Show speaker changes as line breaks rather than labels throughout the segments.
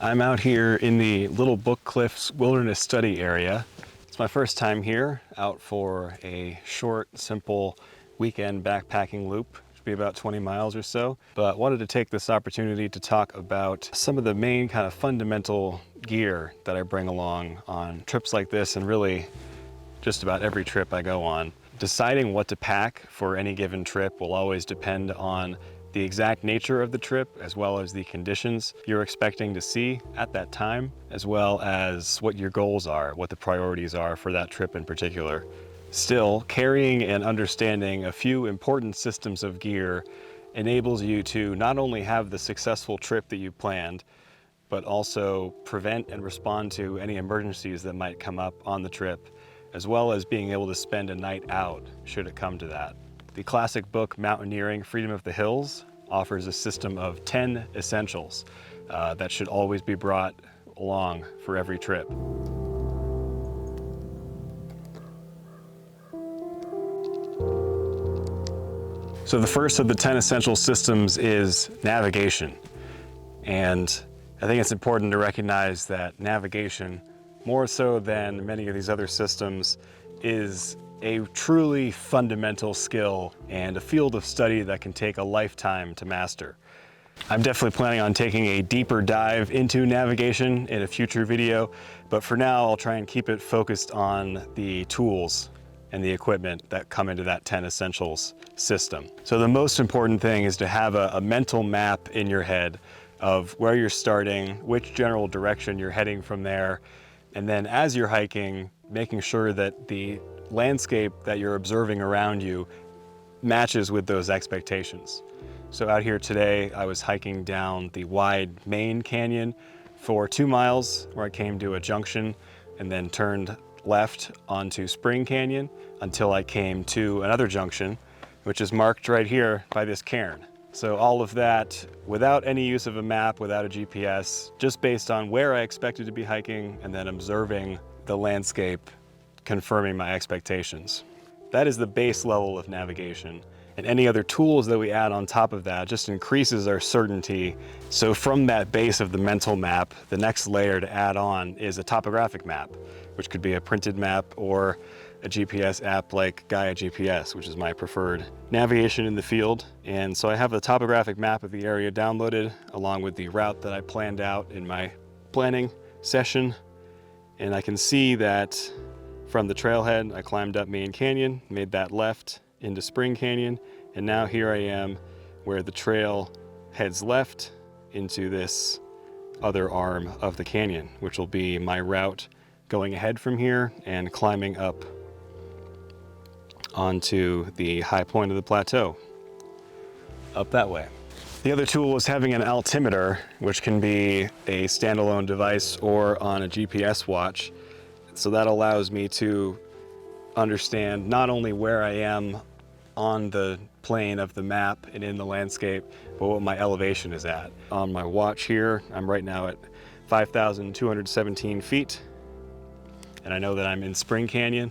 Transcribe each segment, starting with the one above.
I'm out here in the Little Book Cliffs Wilderness Study area. It's my first time here, out for a short, simple weekend backpacking loop. Should be about 20 miles or so, but wanted to take this opportunity to talk about some of the main kind of fundamental gear that I bring along on trips like this, and really just about every trip I go on. Deciding what to pack for any given trip will always depend on the exact nature of the trip, as well as the conditions you're expecting to see at that time, as well as what your goals are, what the priorities are for that trip in particular. Still, carrying and understanding a few important systems of gear enables you to not only have the successful trip that you planned, but also prevent and respond to any emergencies that might come up on the trip, as well as being able to spend a night out should it come to that. The classic book Mountaineering, Freedom of the Hills offers a system of 10 essentials that should always be brought along for every trip. So the first of the 10 essential systems is navigation. And I think it's important to recognize that navigation, more so than many of these other systems, is a truly fundamental skill and a field of study that can take a lifetime to master. I'm definitely planning on taking a deeper dive into navigation in a future video, but for now I'll try and keep it focused on the tools and the equipment that come into that 10 essentials system. So the most important thing is to have a mental map in your head of where you're starting, which general direction you're heading from there, and then as you're hiking, making sure that the landscape that you're observing around you matches with those expectations. So out here today, I was hiking down the wide main canyon for 2 miles, where I came to a junction and then turned left onto Spring Canyon until I came to another junction, which is marked right here by this cairn. So all of that without any use of a map, without a GPS, just based on where I expected to be hiking and then observing the landscape, confirming my expectations. That is the base level of navigation. And any other tools that we add on top of that just increases our certainty. So from that base of the mental map, the next layer to add on is a topographic map, which could be a printed map or a GPS app like Gaia GPS, which is my preferred navigation in the field. And so I have the topographic map of the area downloaded, along with the route that I planned out in my planning session. And I can see that from the trailhead, I climbed up Main Canyon, made that left into Spring Canyon, and now here I am where the trail heads left into this other arm of the canyon, which will be my route going ahead from here and climbing up onto the high point of the plateau, up that way. The other tool is having an altimeter, which can be a standalone device or on a GPS watch. So that allows me to understand not only where I am on the plane of the map and in the landscape, but what my elevation is at. On my watch here, I'm right now at 5,217 feet, and I know that I'm in Spring Canyon.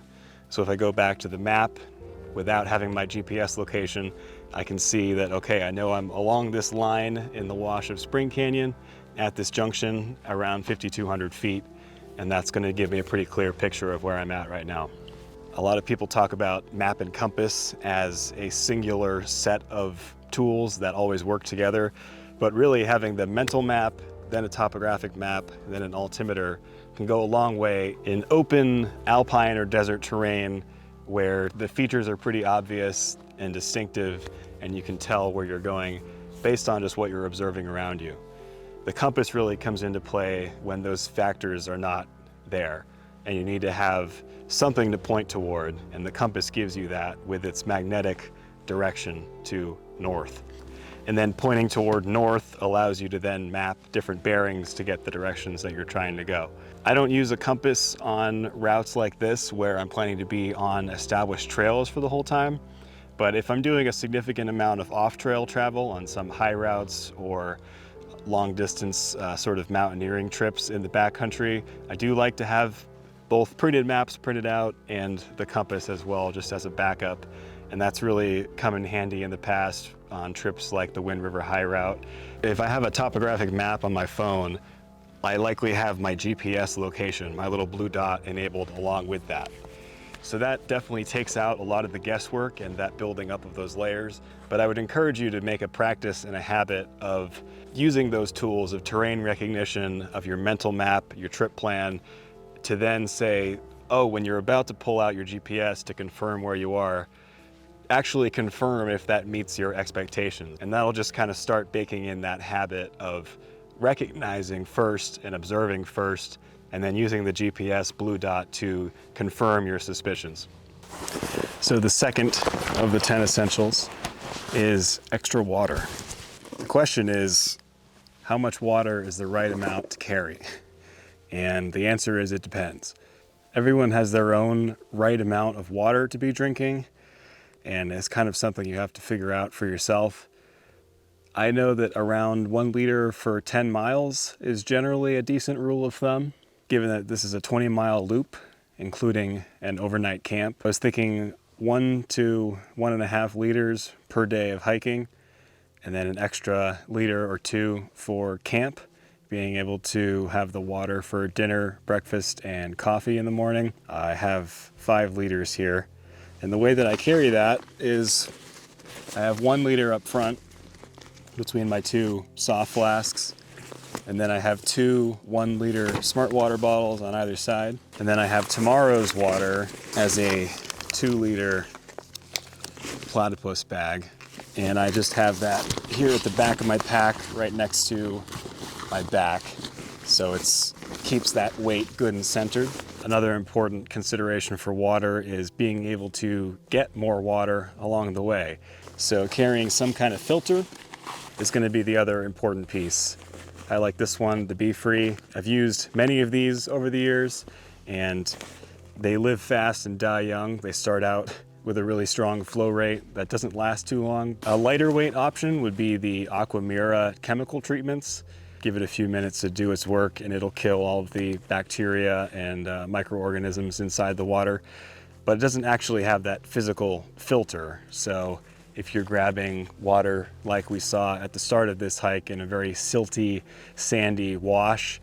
So if I go back to the map without having my GPS location, I can see that, okay, I know I'm along this line in the wash of Spring Canyon at this junction around 5,200 feet. And that's going to give me a pretty clear picture of where I'm at right now. A lot of people talk about map and compass as a singular set of tools that always work together, but really having the mental map, then a topographic map, then an altimeter can go a long way in open alpine or desert terrain where the features are pretty obvious and distinctive, and you can tell where you're going based on just what you're observing around you. The compass really comes into play when those factors are not there, and you need to have something to point toward, and the compass gives you that with its magnetic direction to north. And then pointing toward north allows you to then map different bearings to get the directions that you're trying to go. I don't use a compass on routes like this where I'm planning to be on established trails for the whole time, but if I'm doing a significant amount of off-trail travel on some high routes or long distance sort of mountaineering trips in the backcountry, I do like to have both printed maps printed out and the compass as well, just as a backup. And that's really come in handy in the past on trips like the Wind River High Route. If I have a topographic map on my phone, I likely have my GPS location, my little blue dot, enabled along with that. So that definitely takes out a lot of the guesswork and that building up of those layers. But I would encourage you to make a practice and a habit of using those tools of terrain recognition, of your mental map, your trip plan, to then say, oh, when you're about to pull out your GPS to confirm where you are, actually confirm if that meets your expectations. And that'll just kind of start baking in that habit of recognizing first and observing first, and then using the GPS blue dot to confirm your suspicions. So the second of the 10 essentials is extra water. The question is, how much water is the right amount to carry? And the answer is, it depends. Everyone has their own right amount of water to be drinking, and it's kind of something you have to figure out for yourself. I know that around 1 liter for 10 miles is generally a decent rule of thumb, given that this is a 20-mile loop, including an overnight camp. I was thinking 1 to 1.5 liters per day of hiking, and then an extra liter or 2 for camp, being able to have the water for dinner, breakfast, and coffee in the morning. I have 5 liters here. And the way that I carry that is I have 1 liter up front between my 2 soft flasks. And then I have 2 1-liter smart water bottles on either side. And then I have tomorrow's water as a 2-liter platypus bag. And I just have that here at the back of my pack right next to my back. So it keeps that weight good and centered. Another important consideration for water is being able to get more water along the way. So carrying some kind of filter is going to be the other important piece. I like this one, the Be Free. I've used many of these over the years, and they live fast and die young. They start out with a really strong flow rate that doesn't last too long. A lighter weight option would be the Aquamira chemical treatments. Give it a few minutes to do its work and it'll kill all of the bacteria and microorganisms inside the water, but it doesn't actually have that physical filter. So if you're grabbing water like we saw at the start of this hike in a very silty, sandy wash,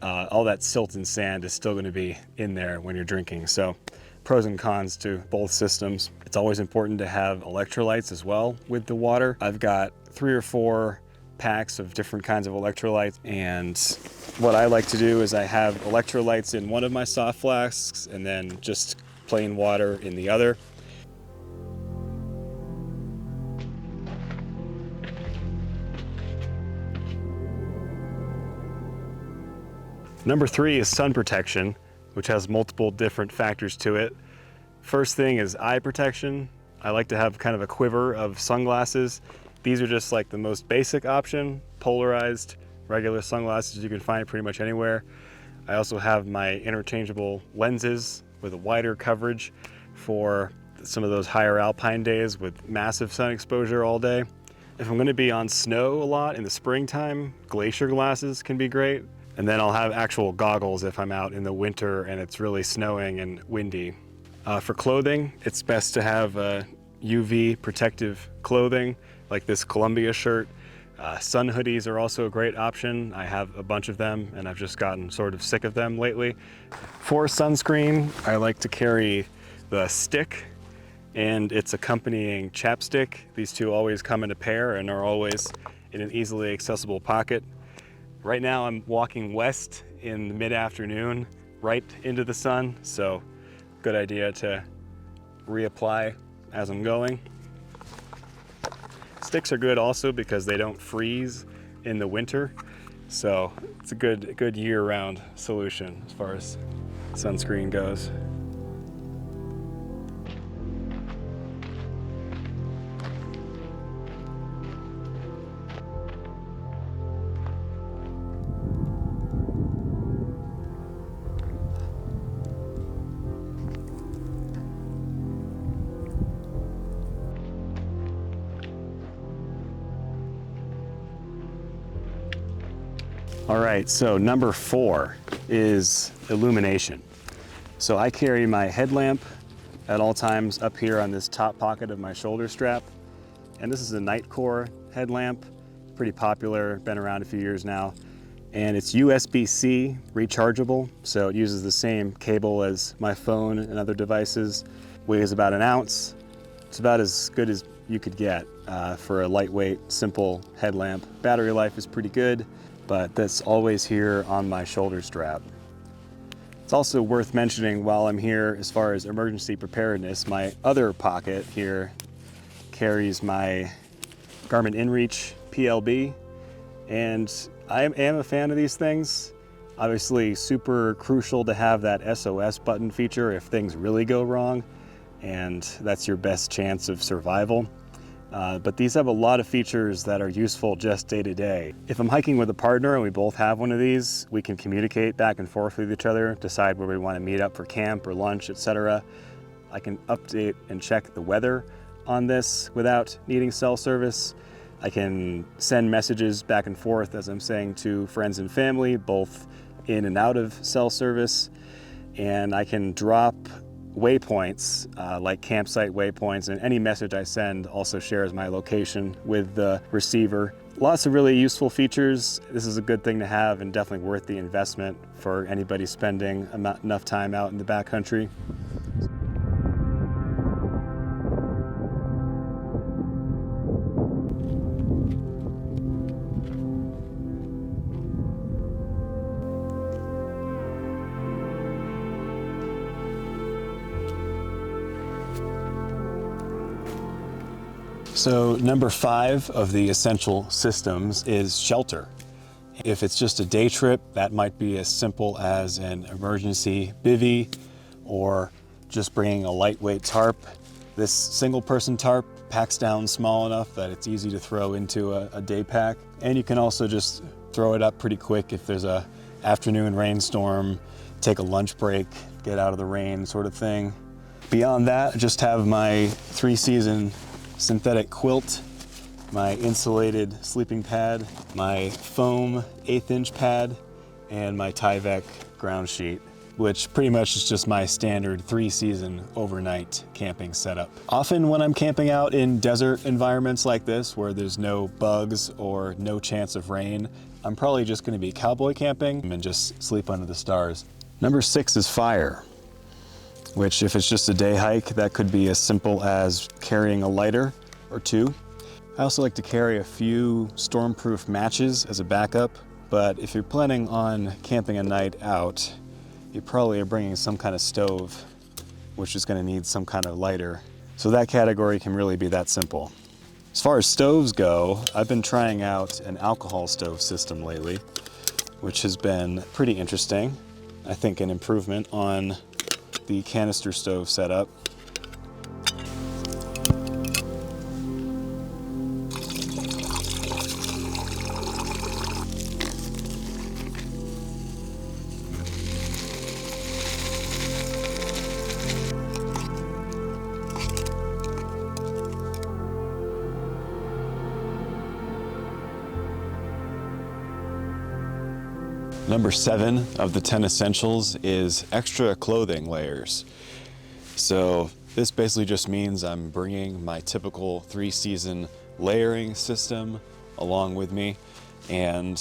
all that silt and sand is still going to be in there when you're drinking. So pros and cons to both systems. It's always important to have electrolytes as well with the water. I've got 3 or 4 packs of different kinds of electrolytes, and what I like to do is I have electrolytes in one of my soft flasks and then just plain water in the other. Number 3 is sun protection, which has multiple different factors to it. First thing is eye protection. I like to have kind of a quiver of sunglasses. These are just like the most basic option, polarized, regular sunglasses you can find pretty much anywhere. I also have my interchangeable lenses with a wider coverage for some of those higher alpine days with massive sun exposure all day. If I'm going to be on snow a lot in the springtime, glacier glasses can be great. And then I'll have actual goggles if I'm out in the winter and it's really snowing and windy. For clothing, it's best to have UV protective clothing like this Columbia shirt. Sun hoodies are also a great option. I have a bunch of them and I've just gotten sort of sick of them lately. For sunscreen, I like to carry the stick and its accompanying chapstick. These two always come in a pair and are always in an easily accessible pocket. Right now I'm walking west in the mid-afternoon right into the sun, so good idea to reapply as I'm going. Sticks are good also because they don't freeze in the winter, so it's a good year-round solution as far as sunscreen goes. All right, so number 4 is illumination. So I carry my headlamp at all times up here on this top pocket of my shoulder strap. And this is a Nightcore headlamp, pretty popular, been around a few years now. and it's USB-C rechargeable, so it uses the same cable as my phone and other devices. Weighs about an ounce. It's about as good as you could get for a lightweight, simple headlamp. Battery life is pretty good, but that's always here on my shoulder strap. It's also worth mentioning while I'm here, as far as emergency preparedness, my other pocket here carries my Garmin InReach PLB, and I am a fan of these things. Obviously super crucial to have that SOS button feature if things really go wrong, and that's your best chance of survival. But these have a lot of features that are useful just day to day. If I'm hiking with a partner and we both have one of these, we can communicate back and forth with each other, decide where we want to meet up for camp or lunch, etc. I can update and check the weather on this without needing cell service. I can send messages back and forth, as I'm saying, to friends and family, both in and out of cell service. And I can drop waypoints, like campsite waypoints, and any message I send also shares my location with the receiver. Lots of really useful features. This is a good thing to have and definitely worth the investment for anybody spending enough time out in the backcountry. So number 5 of the essential systems is shelter. If it's just a day trip, that might be as simple as an emergency bivvy or just bringing a lightweight tarp. This single person tarp packs down small enough that it's easy to throw into a day pack. And you can also just throw it up pretty quick if there's a afternoon rainstorm, take a lunch break, get out of the rain sort of thing. Beyond that, I just have my 3-season synthetic quilt, my insulated sleeping pad, my foam 1/8" pad, and my Tyvek ground sheet, which pretty much is just my standard 3-season overnight camping setup. Often when I'm camping out in desert environments like this, where there's no bugs or no chance of rain, I'm probably just gonna be cowboy camping and just sleep under the stars. Number 6 is fire, which if it's just a day hike, that could be as simple as carrying a lighter or 2. I also like to carry a few stormproof matches as a backup, but if you're planning on camping a night out, you probably are bringing some kind of stove, which is gonna need some kind of lighter. So that category can really be that simple. As far as stoves go, I've been trying out an alcohol stove system lately, which has been pretty interesting. I think an improvement on the canister stove setup. Number 7 of the 10 essentials is extra clothing layers. So this basically just means I'm bringing my typical 3-season layering system along with me. And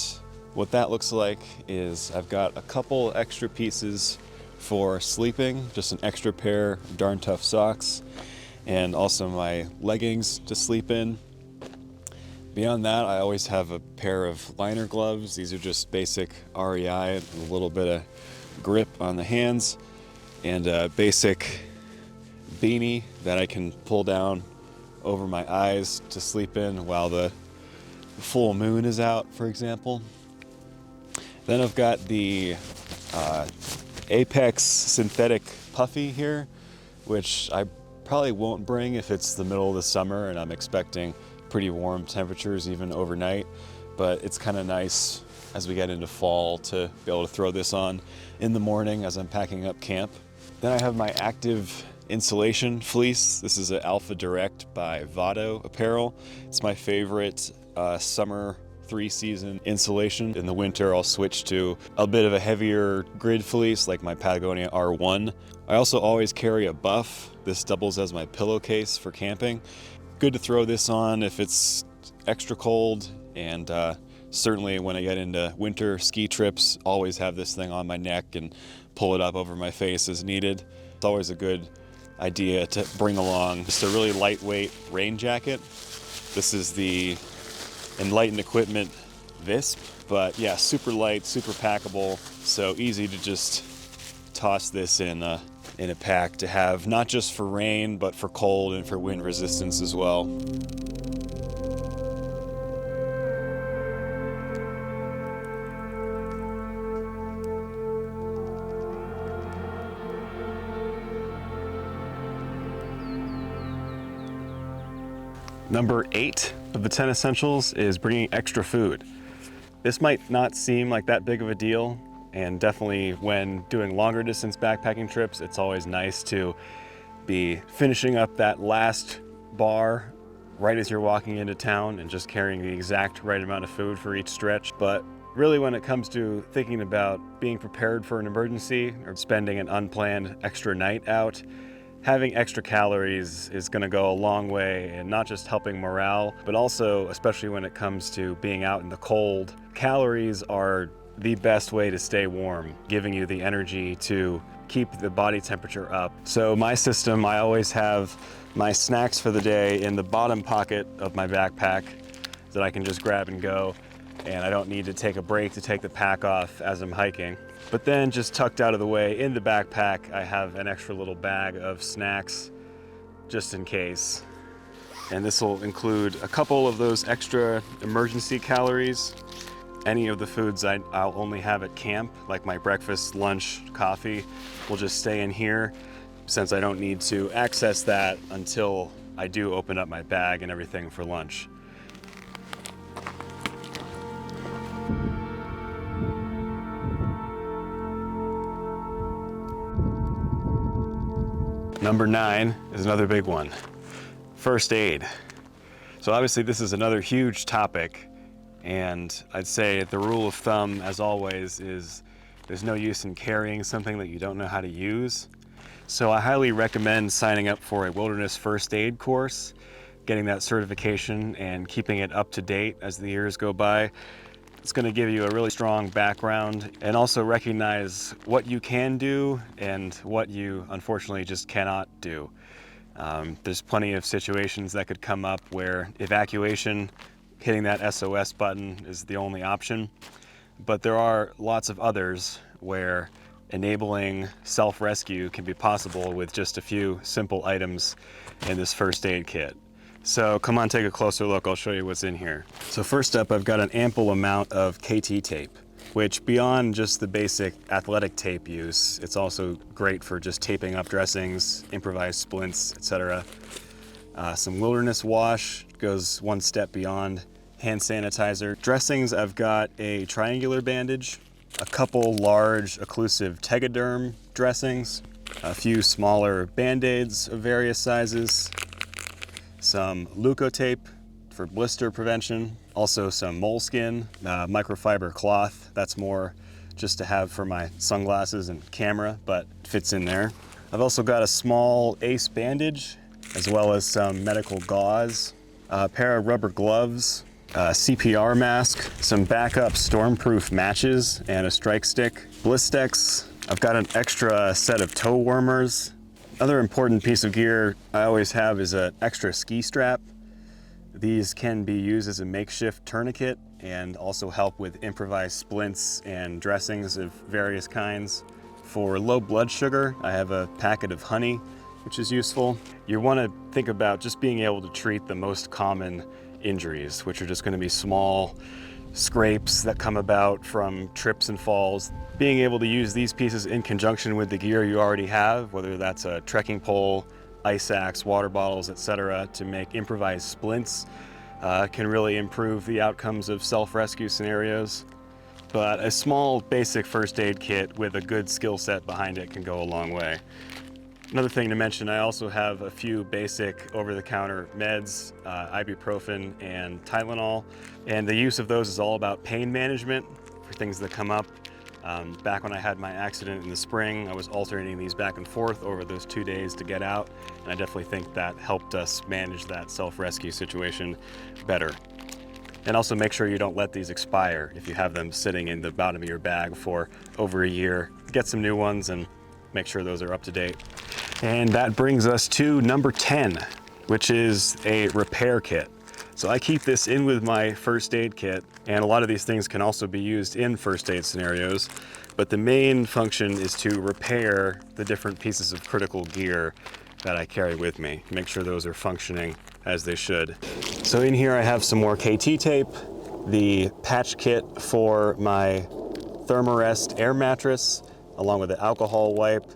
what that looks like is I've got a couple extra pieces for sleeping, just an extra pair of darn tough socks, and also my leggings to sleep in. Beyond that, I always have a pair of liner gloves. These are just basic REI with a little bit of grip on the hands, and a basic beanie that I can pull down over my eyes to sleep in while the full moon is out, for example. Then I've got the Apex synthetic puffy here, which I probably won't bring if it's the middle of the summer and I'm expecting pretty warm temperatures even overnight, but it's kind of nice as we get into fall to be able to throw this on in the morning as I'm packing up camp. Then I have my active insulation fleece. This is an Alpha Direct by Vado Apparel. It's my favorite summer 3-season insulation. In the winter, I'll switch to a bit of a heavier grid fleece like my Patagonia R1. I also always carry a buff. This doubles as my pillowcase for camping. Good to throw this on if it's extra cold and Certainly when I get into winter ski trips, always have this thing on my neck and pull it up over my face as needed. It's always a good idea to bring along just a really lightweight rain jacket. This is the Enlightened Equipment Visp, but yeah, super light, super packable, so easy to just toss this in a pack to have, not just for rain, but for cold and for wind resistance as well. Number 8 of the 10 essentials is bringing extra food. This might not seem like that big of a deal, and definitely when doing longer distance backpacking trips, it's always nice to be finishing up that last bar right as you're walking into town and just carrying the exact right amount of food for each stretch. But really when it comes to thinking about being prepared for an emergency or spending an unplanned extra night out, having extra calories is going to go a long way in not just helping morale, but also, especially when it comes to being out in the cold, calories are the best way to stay warm, giving you the energy to keep the body temperature up. So my system, I always have my snacks for the day in the bottom pocket of my backpack that I can just grab and go, and I don't need to take a break to take the pack off as I'm hiking. But then just tucked out of the way in the backpack, I have an extra little bag of snacks just in case. And this will include a couple of those extra emergency calories. Any of the foods I'll only have at camp, like my breakfast, lunch, coffee, will just stay in here since I don't need to access that until I do open up my bag and everything for lunch. Number 9 is another big one, first aid. So obviously this is another huge topic, and I'd say the rule of thumb, as always, is there's no use in carrying something that you don't know how to use. So I highly recommend signing up for a wilderness first aid course, getting that certification and keeping it up to date as the years go by. It's going to give you a really strong background and also recognize what you can do and what you unfortunately just cannot do. There's plenty of situations that could come up where evacuation, hitting that SOS button, is the only option. But there are lots of others where enabling self-rescue can be possible with just a few simple items in this first aid kit. So come on, take a closer look. I'll show you what's in here. So first up, I've got an ample amount of KT tape, which beyond just the basic athletic tape use, it's also great for just taping up dressings, improvised splints, etc. Some wilderness wash goes one step beyond. Hand sanitizer. Dressings, I've got a triangular bandage, a couple large occlusive Tegaderm dressings, a few smaller Band-Aids of various sizes, some Leukotape for blister prevention, also some moleskin, microfiber cloth. That's more just to have for my sunglasses and camera, but fits in there. I've also got a small ace bandage, as well as some medical gauze, a pair of rubber gloves, a CPR mask, some backup stormproof matches, and a strike stick. Blistex. I've got an extra set of toe warmers. Another important piece of gear I always have is an extra ski strap. These can be used as a makeshift tourniquet and also help with improvised splints and dressings of various kinds. For low blood sugar, I have a packet of honey, which is useful. You want to think about just being able to treat the most common injuries, which are just going to be small scrapes that come about from trips and falls. Being able to use these pieces in conjunction with the gear you already have, whether that's a trekking pole, ice axe, water bottles, etc., to make improvised splints, can really improve the outcomes of self-rescue scenarios. But a small basic first aid kit with a good skill set behind it can go a long way. Another thing to mention, I also have a few basic over-the-counter meds, ibuprofen and Tylenol, and the use of those is all about pain management for things that come up. Back when I had my accident in the spring, I was alternating these back and forth over those 2 days to get out, and I definitely think that helped us manage that self-rescue situation better. And also make sure you don't let these expire if you have them sitting in the bottom of your bag for over a year. Get some new ones and make sure those are up to date. And that brings us to number 10, which is a repair kit. So I keep this in with my first aid kit, and a lot of these things can also be used in first aid scenarios, but the main function is to repair the different pieces of critical gear that I carry with me, make sure those are functioning as they should. So in here I have some more KT tape, the patch kit for my Thermarest air mattress, along with the alcohol wipe,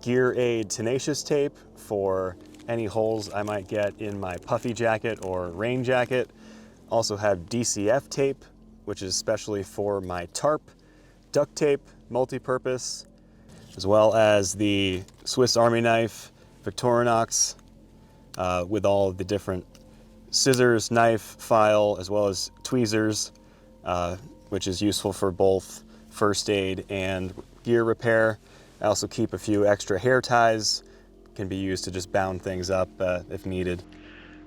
Gear Aid tenacious tape for any holes I might get in my puffy jacket or rain jacket. Also have DCF tape, which is especially for my tarp, duct tape, multi-purpose, as well as the Swiss Army knife, Victorinox, with all of the different scissors, knife, file, as well as tweezers, which is useful for both first aid and gear repair. I also keep a few extra hair ties, can be used to just bound things up if needed.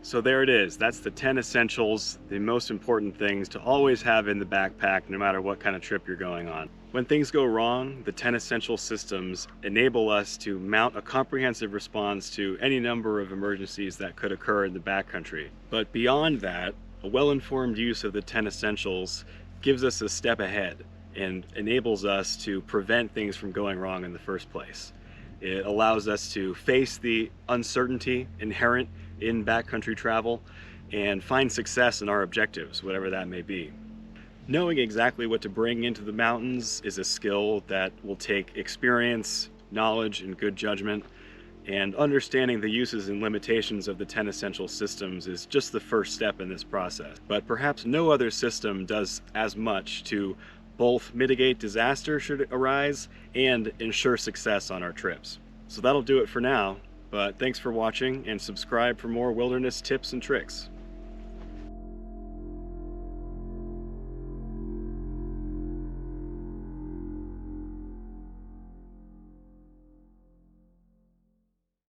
So there it is. That's the 10 essentials, the most important things to always have in the backpack, no matter what kind of trip you're going on. When things go wrong, the 10 essential systems enable us to mount a comprehensive response to any number of emergencies that could occur in the backcountry. But beyond that, a well-informed use of the 10 essentials gives us a step ahead and enables us to prevent things from going wrong in the first place. It allows us to face the uncertainty inherent in backcountry travel and find success in our objectives, whatever that may be. Knowing exactly what to bring into the mountains is a skill that will take experience, knowledge, and good judgment. And understanding the uses and limitations of the 10 essential systems is just the first step in this process. But perhaps no other system does as much to both mitigate disaster should it arise and ensure success on our trips. So that'll do it for now, but thanks for watching and subscribe for more wilderness tips and tricks.